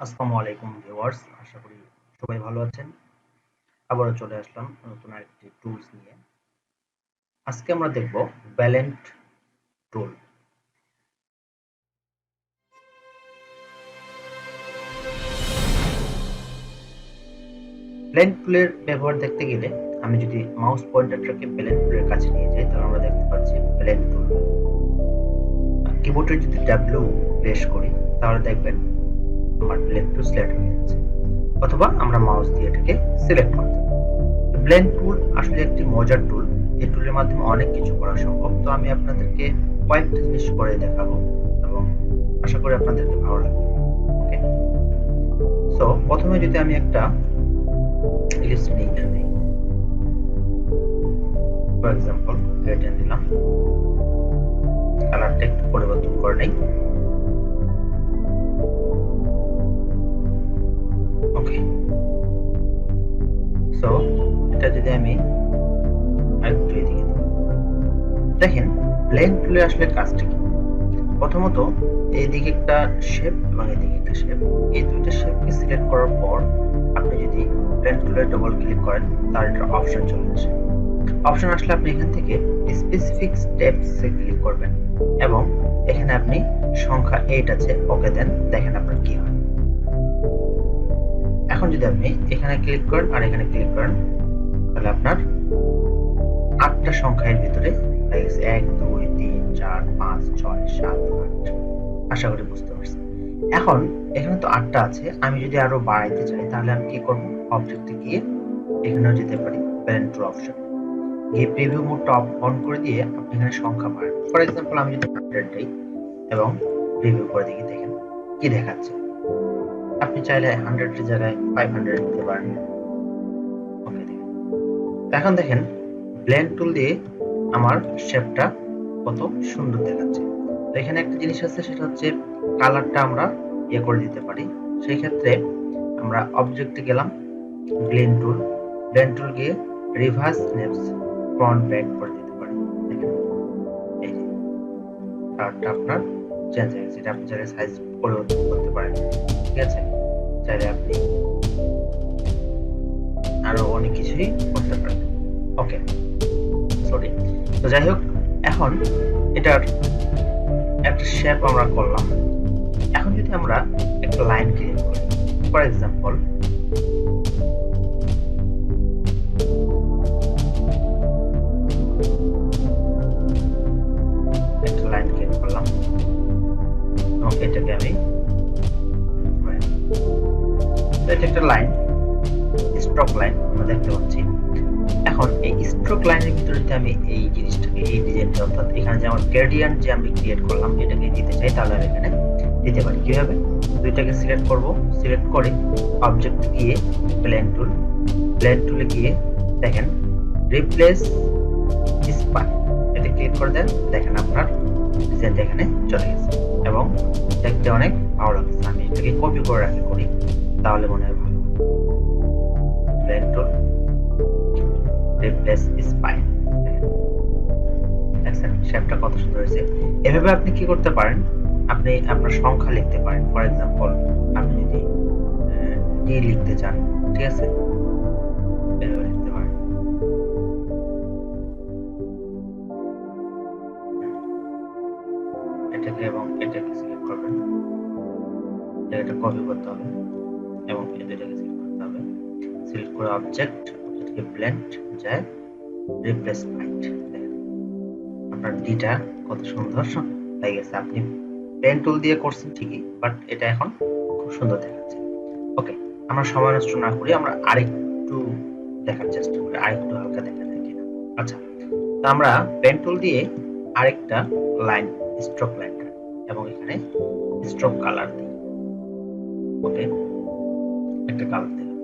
আসসালামু আলাইকুম ভিউয়ার্স, আশা করি সবাই ভালো আছেন। আবারও চলে আসলাম নতুন আরেকটি টুলস নিয়ে। আজকে আমরা দেখব ব্যালেন্ড টুল। ব্লেন্ড টুলের ব্যবহার দেখতে গেলে আমি যদি মাউস পয়েন্টারটাকে ব্লেন্ড টুলের কাছে নিয়ে যাই তাহলে আমরা দেখতে পাচ্ছি ব্লেন্ড টুল। কিবোর্ডে যদি ডাব্লিউ প্রেস করি তাহলে দেখবেন আমার ব্লেন্ড টুল সিলেক্ট হয়ে যাচ্ছে, অথবা আমরা মাউস দিয়ে এটাকে সিলেক্ট করতে পারি। ব্লেন্ড টুল আসলে একটি মজার টুল। এই টুলের মাধ্যমে অনেক কিছু করা সম্ভব। তো আমি আপনাদেরকে কয়েকটা জিনিস করে দেখাবো এবং আশা করি আপনাদেরকে ভালো লাগবে। ওকে, সো প্রথমে যদি আমি একটা ইলাস্ট্রেটর নেই, ফর এক্সাম্পল এটা নিলাম, কালারটা একটু পরিবর্তন করে নেই। ওকে, সো এটা যদি আমি আরেকটু এদিকে দিই, দেখেন ব্লেন্ড টুলে আসলে কাজটা কি। প্রথমত এইদিকে একটা শেপ এবং এদিকে একটা শেপ, এই দুইটা শেপকে সিলেক্ট করার পর আপনি যদি ব্লেন্ড টুলে ডবল ক্লিক করেন তাহলে একটা অপশন চলে আসে। অপশন আসলে আপনি এখান থেকে স্পেসিফিক স্টেপসে ক্লিক করবেন এবং এখানে আপনি সংখ্যা 8 আছে, ওকে দেন, দেখেন আপনার কি হয়। এখন যদি আপনি এখানে ক্লিক করেন আর এখানে ক্লিক করেন তাহলে আপনার 8টা সংখ্যার ভিতরে হয়ে গেছে 1 2 3 4 5 6 7 8। আশা করি বুঝতে পারছেন। এখন এখানে তো 8টা আছে, আমি যদি আরো বাড়াইতে চাই তাহলে আমি কি করব, অবজেক্টে গিয়ে এখানেও যেতে পারি, ব্যালেন্স টু অপশন এই প্রিভিউ মোডটা অন করে দিয়ে আপনি এখানে সংখ্যা বাড়ান। ফর এক্সাম্পল আমি যদি 100 দেই এবং প্রিভিউ করে দেখি, দেখেন কি দেখাচ্ছে। আপনি চাইলে 100 এর জায়গায় 500 দিতে পারেন। ওকে, দেখেন এখন দেখেন ব্লেন্ড টুল দিয়ে আমার শেপটা কত সুন্দর দেখাচ্ছে। তো এখানে একটা জিনিস আছে, সেটা হচ্ছে কালারটা আমরা করে দিতে পারি। সেই ক্ষেত্রে আমরা অবজেক্টে গেলাম, ব্লেন্ড টুল গিয়ে রিভার্স স্ন্যাপস ফ্রন্ট ব্যাক করে দিতে পারি। দেখেন এই যে কালারটা আপনার চেঞ্জ হয়ে গেছে। এটা আপনি চাইলে সাইজ পরিবর্তন করতে পারেন, ঠিক আছে। চাইলে আপনি আরো অনেক কিছুই করতে পারেন। ওকে, সরি। তো যাই হোক, এখন এটার একটা শেপ আমরা করলাম। এখন যদি আমরা একটা লাইন ক্রিয়েট করি, ফর এক্সাম্পল একটা লাইন ক্রিয়েট করলাম এবং এটাকে আমি এটা একটা লাইন, স্ট্রোক লাইন আমরা দেখতে পাচ্ছি। এখন এই স্ট্রোক লাইনের ভিতরে যদি আমি এই জিনিসটাকে, এই ডিজাইনটা, অর্থাৎ এখানে যে আমার গ্রেডিয়েন্ট যে আমি ক্রিয়েট করলাম এটাকে দিতে চাই, তাহলে আমি এখানে দিতে পারি। কিভাবে, দুইটাকে সিলেক্ট করব, সিলেক্ট করে অবজেক্ট গিয়ে ব্লেন্ড টুলে গিয়ে দেখেন রিপ্লেস স্পাইন, এটা ক্লিক করে দেন, দেখেন আপনার ডিজাইনটা এখানে চলে গেছে এবং দেখতে অনেক ভালো লাগছে। আমি এটাকে কপি করে রাখি করি, তাহলে মনে হয় ভালো। ব্লেন্ড টুল রিপ্লেস স্পাইন, দেখেন শেপটা কত সুন্দর হয়েছে। এভাবে আপনি কি করতে পারেন, আপনি আপনার সংখ্যা লিখতে পারেন। ফর এক্সাম্পল আপনি যদি ডি লিখতে চান, ঠিক আছে, এভাবে লিখতে পারেন। এটাকে এবং এটাকে সিলেক্ট করবেন, এটা কপি করতে হবে এবং এটাকে সিলেক্ট করতে হবে। সিলেক্ট করে অবজেক্টকে ব্লেন্ড যায় রিপ্লেস পয়েন্ট, আপনার ডিটা কত সুন্দর হয়ে গেছে। আপনি পেন টুল দিয়ে করছেন ঠিকই, বাট এটা এখন খুব সুন্দর দেখাচ্ছে। ওকে, আমরা সময় নষ্ট না করি, আমরা আরেকটু দেখার চেষ্টা করি, আরেকটু হালকা দেখা যায় কিনা। আচ্ছা, তো আমরা পেন টুল দিয়ে আরেকটা লাইন, স্ট্রোক লাইন এবং এখানে স্ট্রোক কালার দিই। ওকে, একটা কালার দিলাম।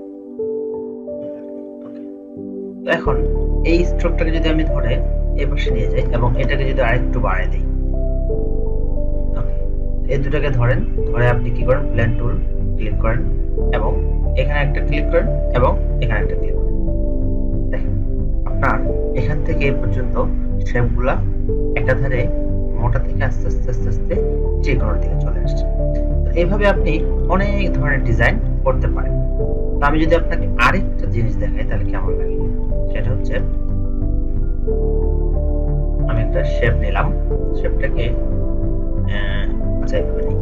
ওকে, তো এখন এই স্ট্রোকটাকে যদি আমি ধরে এই পাশে নিয়ে যাই এবং এটাকে যদি আরেকটু বাড়িয়ে দিই, এই দুটাকে ধরেন, ধরে আপনি কি করেন, ব্লেন্ড টুল ক্লিক করেন এবং এখানে একটা ক্লিক করেন এবং এখানে একটা ক্লিক করেন। দেখেন আপনার এখান থেকে এই পর্যন্ত শেপগুলা একটা ধারে মোটা থেকে আস্তে আস্তে আস্তে আস্তে চিকনের দিকে চলে আসছে। তো এইভাবে আপনি অনেক ধরনের ডিজাইন করতে পারেন। তো আমি যদি আপনাকে আরেকটা জিনিস দেখাই তাহলে কেমন লাগে, সেটা হচ্ছে আমি একটা শেপ নিলাম, শেপটাকে আচ্ছা এইভাবে নেই,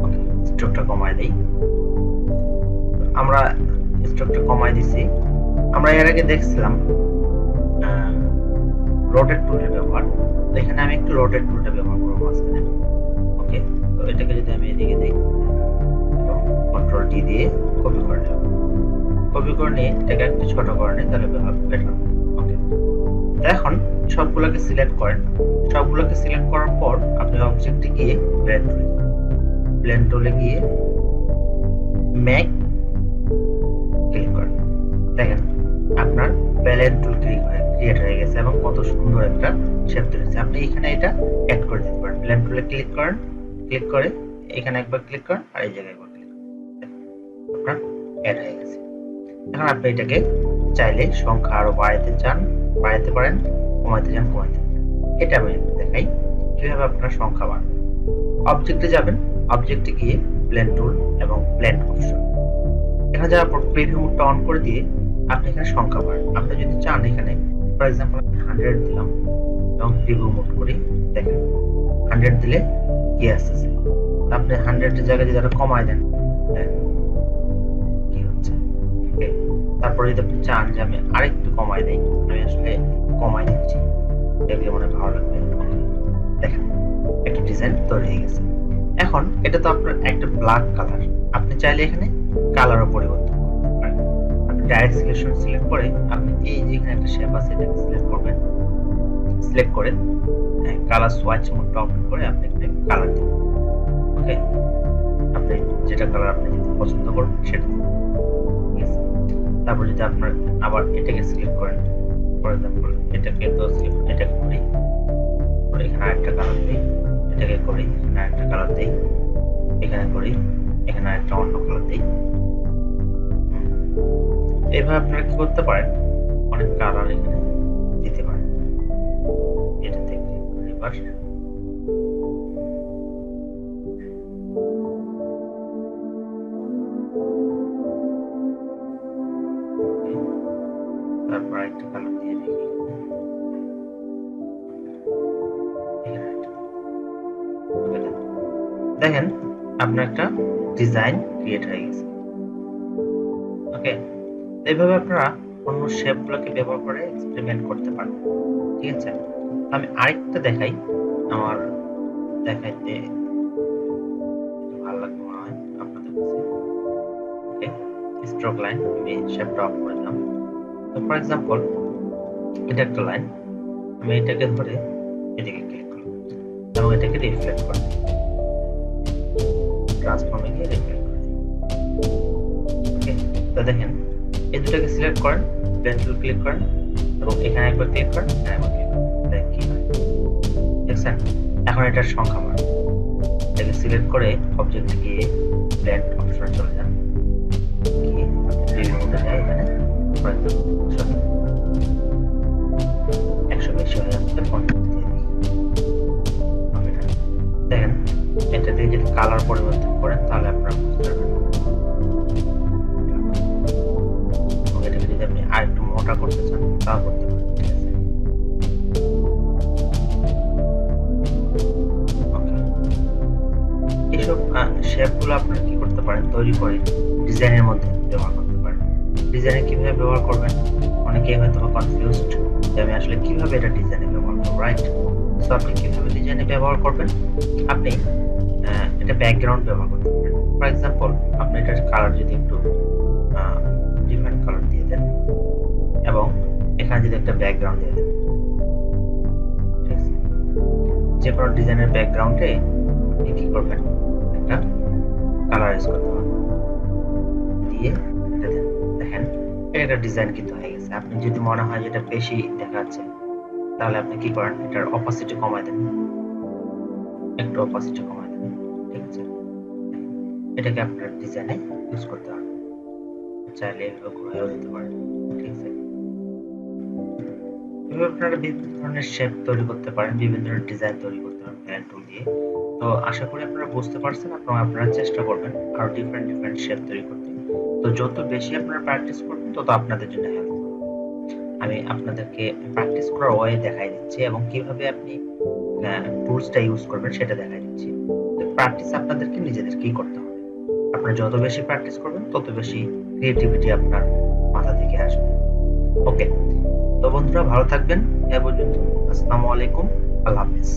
ওকে স্ট্রোকটা কমায় দেই। আমরা স্ট্রোকটা কমায় দিছি। আমরা এর আগে দেখছিলাম রোটেট টুলের ব্যবহার, তো এখানে আমি একটু রোটেট টুলটা ব্যবহার করব মাঝখানে। ওকে, তো এটাকে যদি আমি এদিকে দিই এবং কন্ট্রোল ডি দিয়ে কপি করে নিলাম, কপি করে নিয়ে এটাকে একটু ছোট করে নিই, তাহলে বেটার। ওকে, এখন সবগুলোকে সিলেক্ট করেন। সবগুলোকে সিলেক্ট করার পর আপনি অবজেক্টে গিয়ে ব্লেন্ড টুলে গিয়ে মেক ক্লিক করেন। দেখেন আপনার ব্যালেন্স টুল ক্রিয়েট হয়ে গেছে এবং কত সুন্দর একটা শেপ তৈরি হয়েছে। আপনি এখানে এটা অ্যাড করে দিতে পারেন। ব্লেন্ড টুলে ক্লিক করেন, ক্লিক করে এখানে একবার ক্লিক করেন আর এই জায়গায় একবার ক্লিক করেন, আপনার অ্যাড হয়ে গেছে। এখন আপনি এটাকে চাইলে সংখ্যা আরো বাড়াতে পারেন, কমাইতে চান কমাইতে পারেন। এটা আমি দেখাই কিভাবে আপনার সংখ্যা বাড়বে। অবজেক্টে যাবেন, অবজেক্টে গিয়ে ব্লেন্ড টুল এবং ব্লেন্ড অপশন, এখানে যাওয়ার পর প্রিভিউ মোডটা অন করে দিয়ে আপনি এখানে সংখ্যা বাড়ান। আপনি যদি চান এখানে ফর এক্সাম্পল আমি 100 দিলাম এবং প্রিভিউ মোড করি, দেখেন 100 দিলে কি আসছে। আপনি 100 এর জায়গায় যদি আরো কমায় দেন কি হচ্ছে। ওকে, তারপরে যদি আপনি চান যে আমি আরেকটু কমায় দেই, আমি আসলে কমায় দিচ্ছি, দেখলে মনে ভালো লাগবে। দেখেন একটা ডিজাইন তৈরি হয়ে গেছে। এখন এটা তো আপনার একটা ব্ল্যাক কালার, আপনি চাইলে এখানে কালারও পরিবর্তন করতে পারেন। আপনি ডাইরেক্ট সিলেকশন সিলেক্ট করে আপনি এই যে এখানে একটা শেপ আছে এটাকে সিলেক্ট করবেন, সিলেক্ট করে কালার সোয়াইচ মোডটা ওপেন করে আপনি এখানে কালার দিবেন। ওকে, আপনি যেটা কালার আপনি যদি পছন্দ করবেন সেটা দিবেন। ঠিক আছে, তারপর যদি আপনার আবার এটাকে সিলেক্ট করেন, ফর এক্সাম্পল এটাকে তো সিলেক্ট, এটাকে করি, এখানে আরেকটা কালার দিই, এটাকে করি, এখানে আরেকটা কালার দিই, এখানে করি, এখানে আরেকটা অন্য কালার দিই। এইভাবে আপনারা কি করতে পারেন, অনেক কালার এখানে দিতে পারেন। এটা থেকে এবার তারপর একটা কালার দিয়ে দেখি, দেখেন আপনার একটা ডিজাইন ক্রিয়েট হয়ে গেছে। ওকে, এইভাবে আপনারা অন্য শেপগুলোকে ব্যবহার করে এক্সপেরিমেন্ট করতে পারেন। ঠিক আছে, আমি আরেকটা দেখাই, আমার দেখাইতে ভালো লাগবে মনে হয় আপনাদের কাছে। ওকে, স্ট্রোক লাইন আমি শেপটা অফ করে দিলাম। তো ফর এক্সাম্পল এটা একটা লাইন, আমি এটাকে ধরে এদিকে ক্লিক করলাম এবং এটাকে রিফ্লেক্ট করে দিই, ট্রান্সফর্মে গিয়ে রিফ্লেক্ট করে দিই। ওকে, তো দেখেন এই দুটাকে সিলেক্ট করেন, ব্লেন্ড টুল ক্লিক করেন এবং এখানে একবার ক্লিক করেন, এখানে একবার ক্লিক করেন, দেখেন কি হয়। দেখছেন এখন এটার সংখ্যা বাড়ে। এটাকে সিলেক্ট করে অবজেক্টে গিয়ে ব্লেন্ড অপশনে চলে যান, গিয়ে প্রিভিউ মোডে যায়, এখানে ফর এক্সাম্পল 100 বেশি হয়ে যাচ্ছে, 50 দিয়ে দিই। দেখেন এটা দিয়ে যদি কালার পরিবর্তন করেন তাহলে আপনারা বুঝতে পারবেন। এটাকে যদি আপনি আরেকটু মোটা করতে চান তাও করতে পারেন। ঠিক আছে, এইসব শেপগুলো আপনারা কি করতে পারেন, তৈরি করে ডিজাইনের মধ্যে ব্যবহার করতে পারেন। ডিজাইনে কিভাবে ব্যবহার করবেন, অনেকেই হয়তো কনফিউজড যে আমি আসলে কিভাবে এটা ডিজাইনে ব্যবহার করব, রাইট? সো আপনি কিভাবে ডিজাইনে ব্যবহার করবেন, আপনি এটা ব্যাকগ্রাউন্ড ব্যবহার করতে পারেন। ফর এক্সাম্পল আপনি এটার কালার যদি একটু ডিফারেন্ট কালার দিয়ে দেন এবং এখানে যদি একটা ব্যাকগ্রাউন্ড দিয়ে দেন, ঠিক আছে, যে কোনো ডিজাইনের ব্যাকগ্রাউন্ডে আপনি কি করবেন, একটা কালারাইজ করতে হবে, দিয়ে এটা দেন। দেখেন এটা ডিজাইন কিন্তু হয়ে গেছে। আপনি যদি মনে হয় যেটা বেশি দেখাচ্ছে তাহলে আপনি কি করেন, এটার অপাসিটি কমায় দেন, একটু অপাসিটি কমায় দেন। ঠিক আছে, এটাকে আপনার ডিজাইনে ইউজ করতে হবে, চাইলে ঘুরেও দিতে পারেন। ঠিক আছে, এভাবে আপনারা বিভিন্ন ধরনের শেপ তৈরি করতে পারেন, বিভিন্ন ধরনের ডিজাইন তৈরি করতে পারেন। টুল দিয়ে। তো আশা করি আপনারা বুঝতে পারছেন এবং আপনারা চেষ্টা করবেন আরো ডিফারেন্ট শেপ তৈরি করতে। তো যত বেশি আপনারা প্র্যাকটিস করবেন তত আপনাদের জন্য হেল্পফুল হবে। আমি আপনাদেরকে প্র্যাকটিস করার ওয়ে দেখাই দিচ্ছি এবং কিভাবে আপনি টুলসটা ইউজ করবেন সেটা দেখাই দিচ্ছি। তো প্র্যাকটিস আপনাদেরকে নিজেদেরকেই করতে হবে। আপনারা যত বেশি প্র্যাকটিস করবেন তত বেশি ক্রিয়েটিভিটি আপনার মাথা থেকে আসবে। ওকে, তো বন্ধুরা ভালো থাকবেন। এ পর্যন্ত আসসালামু আলাইকুম, আল্লাহ হাফেজ।